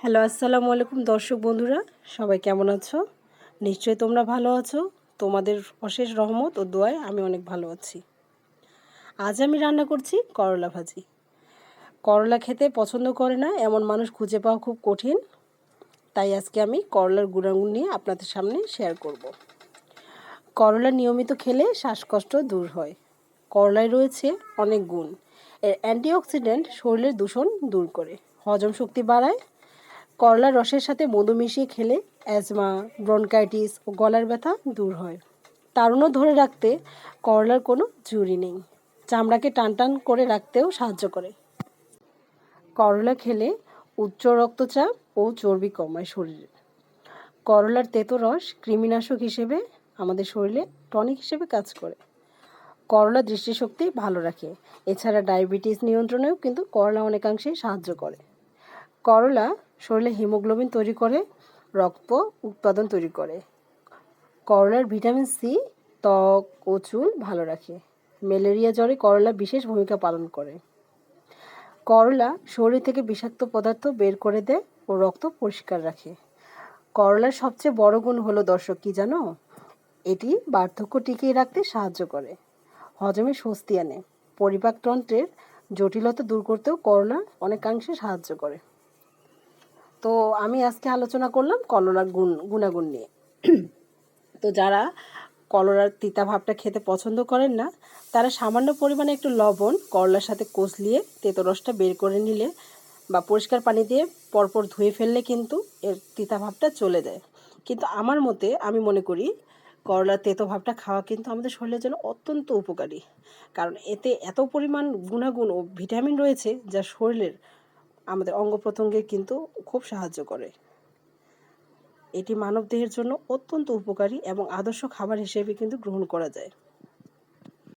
Hello, আসসালামু আলাইকুম দর্শক বন্ধুরা, সবাই কেমন আছো? নিশ্চয়ই তোমরা ভালো আছো। তোমাদের অশেষ রহমত ও দোয়ায় আমি অনেক ভালো আছি। আজ আমি রান্না করছি করলা ভাজি। করলা খেতে পছন্দ করে না এমন মানুষ খুঁজে পাওয়া খুব কঠিন। তাই আজকে আমি করলার গুণাগুণ নিয়ে আপনাদের সামনে শেয়ার করব। করলা নিয়মিত খেলে শ্বাসকষ্ট দূর হয়। করলায় রয়েছে অনেক গুণ। এর অ্যান্টিঅক্সিডেন্ট শরীরের দূষণ দূর করে, হজম শক্তি বাড়ায়। করলার রসের সাথে মধু মিশিয়ে খেলে অ্যাজমা, ব্রনকাইটিস ও গলার ব্যথা দূর হয়। তারুণ্য ধরে রাখতে করলার কোনো ঝুরি নেই। চামড়াকে টানটান করে রাখতেও সাহায্য করে। করলা খেলে উচ্চ রক্তচাপ ও চর্বি কমায় শরীরে। করলার তেতো রস কৃমিনাশক হিসেবে আমাদের শরীরে টনিক হিসেবে কাজ করে। করলা দৃষ্টিশক্তি ভালো রাখে। এছাড়া ডায়াবেটিস নিয়ন্ত্রণেও কিন্তু করলা অনেকাংশেই সাহায্য করে। করলা শরীরে হিমোগ্লোবিন তৈরি করে, রক্ত উৎপাদন তৈরি করে। করলার ভিটামিন সি ত্বক ও চুল ভালো রাখে। ম্যালেরিয়া জ্বরে করলা বিশেষ ভূমিকা পালন করে। করলা শরীর থেকে বিষাক্ত পদার্থ বের করে দেয় ও রক্ত পরিষ্কার রাখে। করলার সবচেয়ে বড় গুণ হলো দর্শক কি জানো? এটি বার্ধক্য টিকিয়ে রাখতে সাহায্য করে, হজমে স্বস্তি আনে, পরিপাকতন্ত্রের জটিলতা দূর করতেও করলা অনেকাংশে সাহায্য করে। তো আমি আজকে আলোচনা করলাম করলার গুণাগুণ নিয়ে। তো যারা করলার তিতা ভাবটা খেতে পছন্দ করেন না, তারা সামান্য পরিমাণে একটু লবণ করলার সাথে কষলিয়ে তেতো রসটা বের করে নিলে বা পরিষ্কার পানি দিয়ে পরপর ধুয়ে ফেললে কিন্তু এর তিতা ভাবটা চলে যায়। কিন্তু আমার মতে আমি মনে করি করলার তেতো ভাবটা খাওয়া কিন্তু আমাদের শরীরের জন্য অত্যন্ত উপকারী। কারণ এতে এত পরিমাণ গুণাগুণ ও ভিটামিন রয়েছে যা শরীরের আমাদের অঙ্গ প্রত্যঙ্গে কিন্তু খুব সাহায্য করে। এটি মানবদেহের জন্য অত্যন্ত উপকারী এবং আদর্শ খাবার হিসেবে কিন্তু গ্রহণ করা যায়।